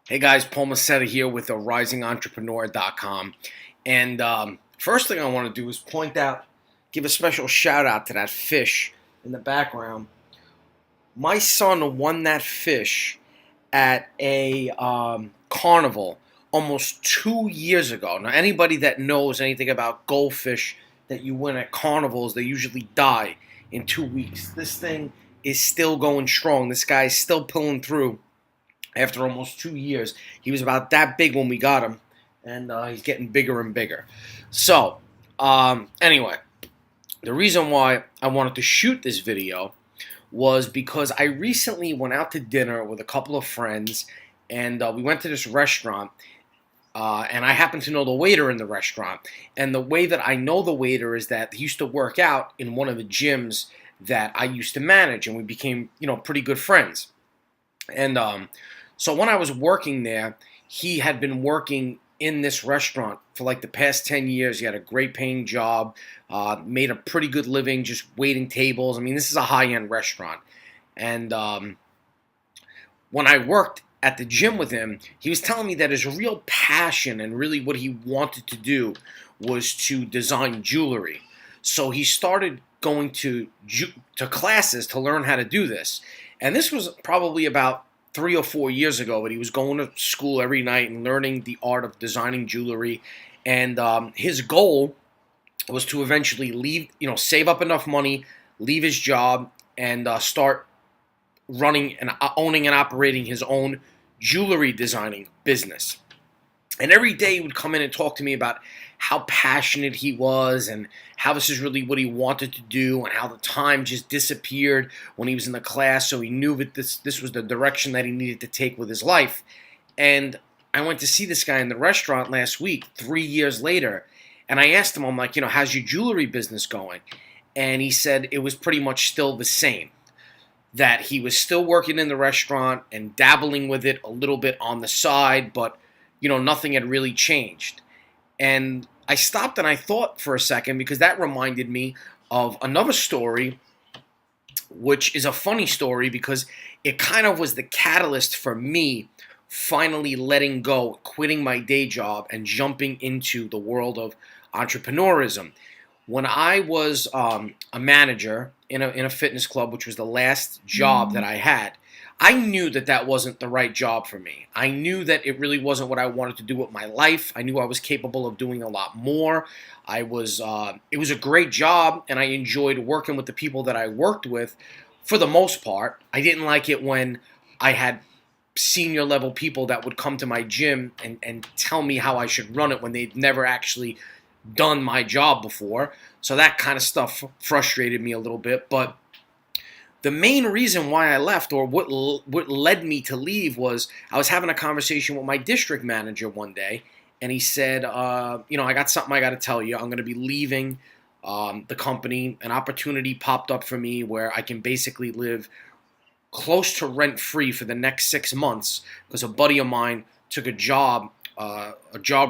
Hey guys, Paul Massetta here with RisingEntrepreneur.com. And first thing I want to do is give a special shout out to that fish in the background. My son won that fish at a carnival almost 2 years ago. Now, anybody that knows anything about goldfish that you win at carnivals, they usually die in 2 weeks. This thing is still going strong. This guy is still pulling through after almost 2 years. He was about that big when we got him, and he's getting bigger and bigger. So, anyway, the reason why I wanted to shoot this video was because I recently went out to dinner with a couple of friends, and we went to this restaurant, and I happen to know the waiter in the restaurant. And the way that I know the waiter is that he used to work out in one of the gyms that I used to manage, and we became, pretty good friends. And so when I was working there, he had been working in this restaurant for like the past 10 years. He had a great paying job, made a pretty good living just waiting tables. I mean, this is a high-end restaurant. And when I worked at the gym with him, he was telling me that his real passion and really what he wanted to do was to design jewelry. So he started going to classes to learn how to do this. And this was probably about 3 or 4 years ago, but he was going to school every night and learning the art of designing jewelry. And his goal was to eventually leave, save up enough money, leave his job, and start running and owning and operating his own jewelry designing business. And every day he would come in and talk to me about how passionate he was and how this is really what he wanted to do and how the time just disappeared when he was in the class. So he knew that this was the direction that he needed to take with his life. And I went to see this guy in the restaurant last week, 3 years later. And I asked him, I'm like, how's your jewelry business going? And he said it was pretty much still the same. That he was still working in the restaurant and dabbling with it a little bit on the side, but nothing had really changed. And I stopped and I thought for a second because that reminded me of another story, which is a funny story because it kind of was the catalyst for me finally letting go, quitting my day job and jumping into the world of entrepreneurism. When I was a manager in a fitness club, which was the last job that I had, I knew that that wasn't the right job for me. I knew that it really wasn't what I wanted to do with my life. I knew I was capable of doing a lot more. It was a great job, and I enjoyed working with the people that I worked with for the most part. I didn't like it when I had senior level people that would come to my gym and tell me how I should run it when they'd never actually done my job before. So that kind of stuff frustrated me a little bit, but the main reason why I left, or what led me to leave, was I was having a conversation with my district manager one day, and he said, I got something I got to tell you. I'm going to be leaving the company. An opportunity popped up for me where I can basically live close to rent-free for the next 6 months because a buddy of mine took a job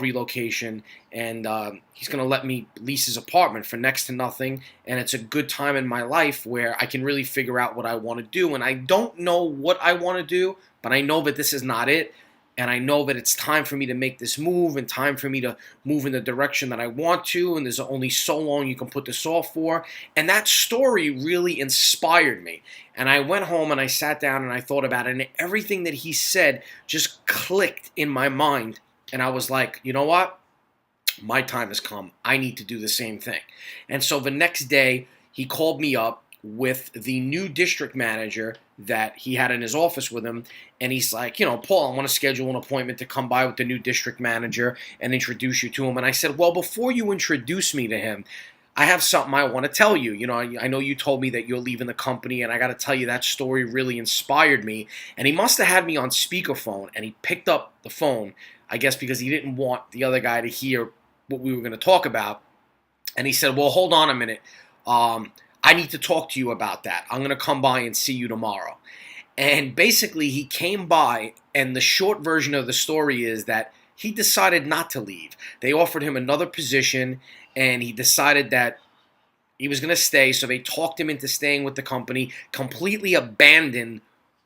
relocation, and he's going to let me lease his apartment for next to nothing, and it's a good time in my life where I can really figure out what I want to do, and I don't know what I want to do, but I know that this is not it, and I know that it's time for me to make this move and time for me to move in the direction that I want to, and there's only so long you can put this off for. And that story really inspired me. And I went home and I sat down and I thought about it, and everything that he said just clicked in my mind. And I was like, you know what? My time has come. I need to do the same thing. And so the next day, he called me up with the new district manager that he had in his office with him. And he's like, Paul, I want to schedule an appointment to come by with the new district manager and introduce you to him. And I said, well, before you introduce me to him, I have something I want to tell you. I know you told me that you're leaving the company, and I got to tell you that story really inspired me. And he must have had me on speakerphone, and he picked up the phone, I guess because he didn't want the other guy to hear what we were going to talk about. And he said, well, hold on a minute. I need to talk to you about that. I'm going to come by and see you tomorrow. And basically, he came by, and the short version of the story is that he decided not to leave. They offered him another position, and he decided that he was going to stay, so they talked him into staying with the company, completely abandoned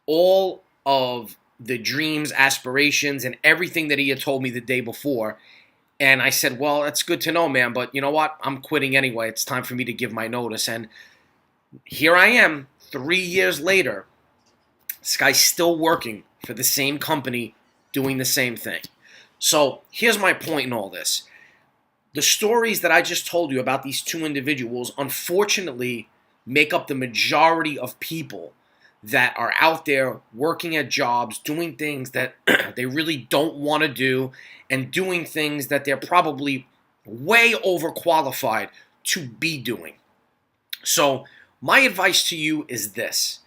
all of the dreams, aspirations, and everything that he had told me the day before. And I said, well, that's good to know, man, but you know what? I'm quitting anyway. It's time for me to give my notice. And here I am, 3 years later. This guy's still working for the same company, doing the same thing. So here's my point in all this. The stories that I just told you about these two individuals, unfortunately, make up the majority of people that are out there working at jobs, doing things that they really don't want to do, and doing things that they're probably way overqualified to be doing. So my advice to you is this.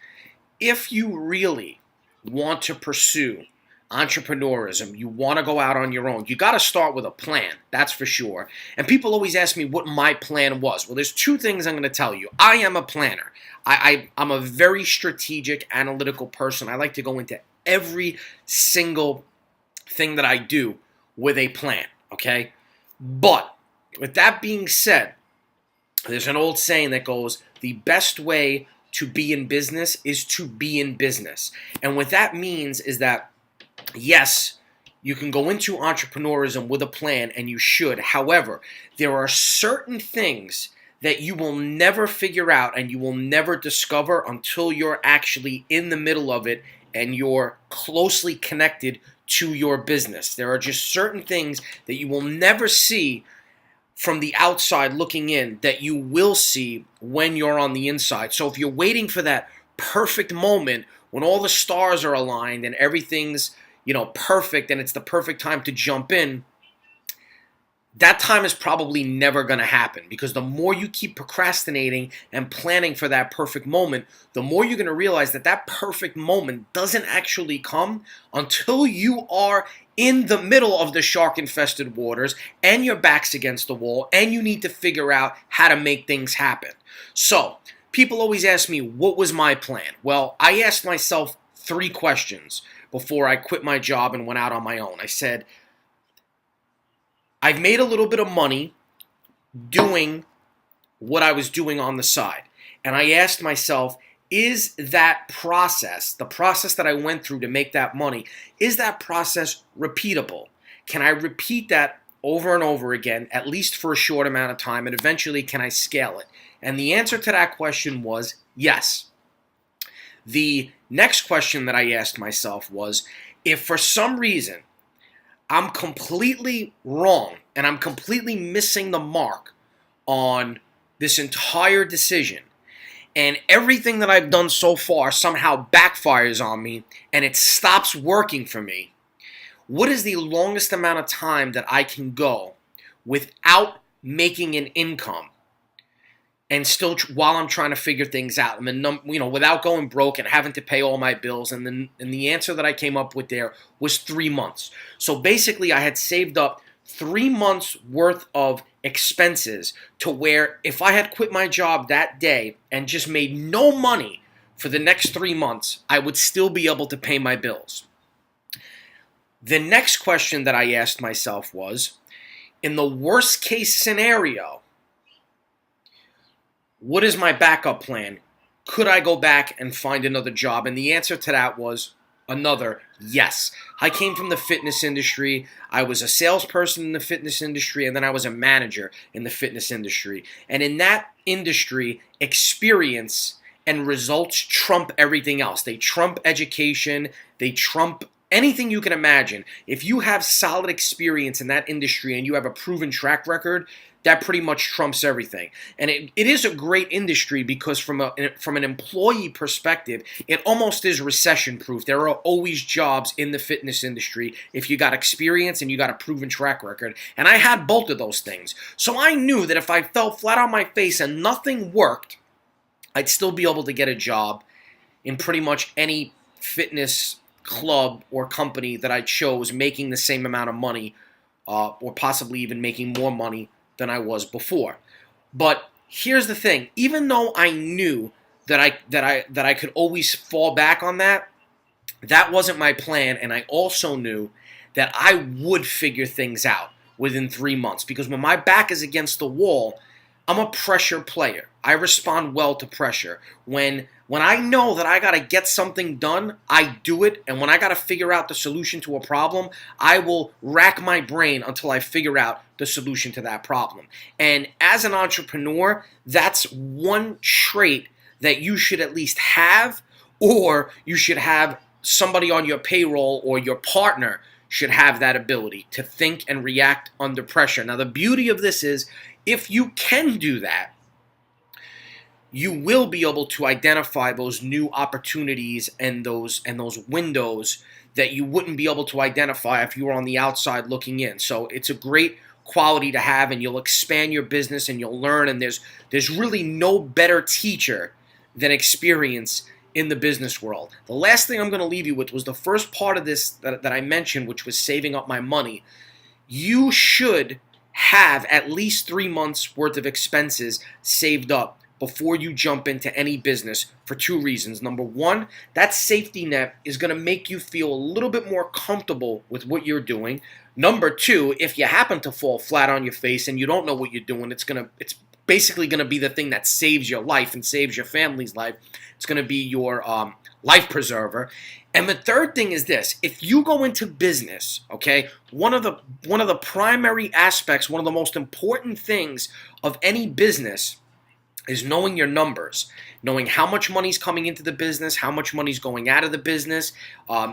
If you really want to pursue entrepreneurism, you want to go out on your own, you got to start with a plan, that's for sure. And people always ask me what my plan was. Well, there's two things I'm going to tell you. I am a planner. I'm a very strategic, analytical person. I like to go into every single thing that I do with a plan, okay? But with that being said, there's an old saying that goes, the best way to be in business is to be in business. And what that means is that, yes, you can go into entrepreneurism with a plan, and you should. However, there are certain things that you will never figure out and you will never discover until you're actually in the middle of it and you're closely connected to your business. There are just certain things that you will never see from the outside looking in that you will see when you're on the inside. So if you're waiting for that perfect moment when all the stars are aligned and everything's, perfect and it's the perfect time to jump in, that time is probably never going to happen, because the more you keep procrastinating and planning for that perfect moment, the more you're going to realize that that perfect moment doesn't actually come until you are in the middle of the shark-infested waters and your back's against the wall and you need to figure out how to make things happen. So, people always ask me, what was my plan? Well, I asked myself 3 questions before I quit my job and went out on my own. I said, I've made a little bit of money doing what I was doing on the side. And I asked myself, is that process, the process that I went through to make that money, is that process repeatable? Can I repeat that over and over again, at least for a short amount of time, and eventually can I scale it? And the answer to that question was yes. The next question that I asked myself was, if for some reason I'm completely wrong and I'm completely missing the mark on this entire decision, and everything that I've done so far somehow backfires on me and it stops working for me, what is the longest amount of time that I can go without making an income and still while I'm trying to figure things out, and without going broke and having to pay all my bills? And the answer that I came up with there was 3 months. So basically I had saved up 3 months worth of expenses to where if I had quit my job that day and just made no money for the next 3 months, I would still be able to pay my bills. The next question that I asked myself was, in the worst case scenario, what is my backup plan? Could I go back and find another job? And the answer to that was another yes. I came from the fitness industry. I was a salesperson in the fitness industry, and then I was a manager in the fitness industry. And in that industry, experience and results trump everything else. They trump education. They trump anything you can imagine. If you have solid experience in that industry and you have a proven track record, that pretty much trumps everything. And it is a great industry because from an employee perspective, it almost is recession-proof. There are always jobs in the fitness industry if you got experience and you got a proven track record. And I had both of those things. So I knew that if I fell flat on my face and nothing worked, I'd still be able to get a job in pretty much any fitness club or company that I chose, making the same amount of money or possibly even making more money than I was before. But here's the thing, even though I knew that I could always fall back on that, that wasn't my plan, and I also knew that I would figure things out within 3 months, because when my back is against the wall, I'm a pressure player. I respond well to pressure. When I know that I got to get something done, I do it. And when I got to figure out the solution to a problem, I will rack my brain until I figure out the solution to that problem. And as an entrepreneur, that's one trait that you should at least have, or you should have somebody on your payroll, or your partner should have that ability to think and react under pressure. Now, the beauty of this is, if you can do that, you will be able to identify those new opportunities and those windows that you wouldn't be able to identify if you were on the outside looking in. So it's a great quality to have, and you'll expand your business and you'll learn, and there's really no better teacher than experience in the business world. The last thing I'm going to leave you with was the first part of this that I mentioned, which was saving up my money. You should have at least 3 months worth of expenses saved up before you jump into any business, for two reasons. Number one, that safety net is going to make you feel a little bit more comfortable with what you're doing. Number two, if you happen to fall flat on your face and you don't know what you're doing, it's basically going to be the thing that saves your life and saves your family's life. It's going to be your life preserver. And the third thing is this: if you go into business, okay, one of the primary aspects, one of the most important things of any business is knowing your numbers, knowing how much money's coming into the business, how much money's going out of the business,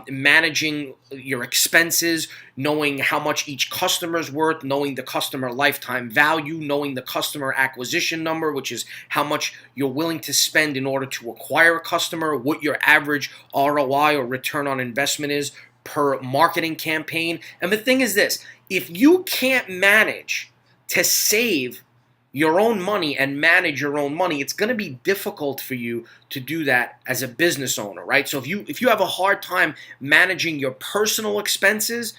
managing your expenses, knowing how much each customer's worth, knowing the customer lifetime value, knowing the customer acquisition number, which is how much you're willing to spend in order to acquire a customer, what your average ROI, or return on investment, is per marketing campaign. And the thing is this: if you can't manage to save your own money and manage your own money, it's going to be difficult for you to do that as a business owner, right? So if you have a hard time managing your personal expenses,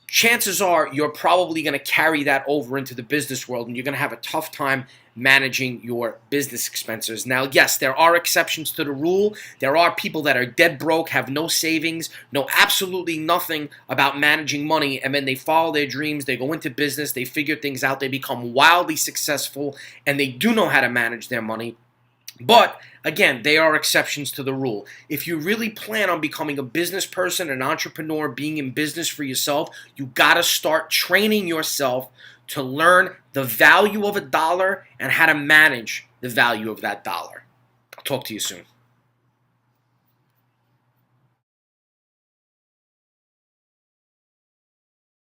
chances are you're probably going to carry that over into the business world, and you're going to have a tough time managing your business expenses. Now, yes, there are exceptions to the rule. There are people that are dead broke, have no savings, know absolutely nothing about managing money, and then they follow their dreams, they go into business, they figure things out, they become wildly successful, and they do know how to manage their money. But again, they are exceptions to the rule. If you really plan on becoming a business person, an entrepreneur, being in business for yourself, you got to start training yourself to learn the value of a dollar and how to manage the value of that dollar. I'll talk to you soon.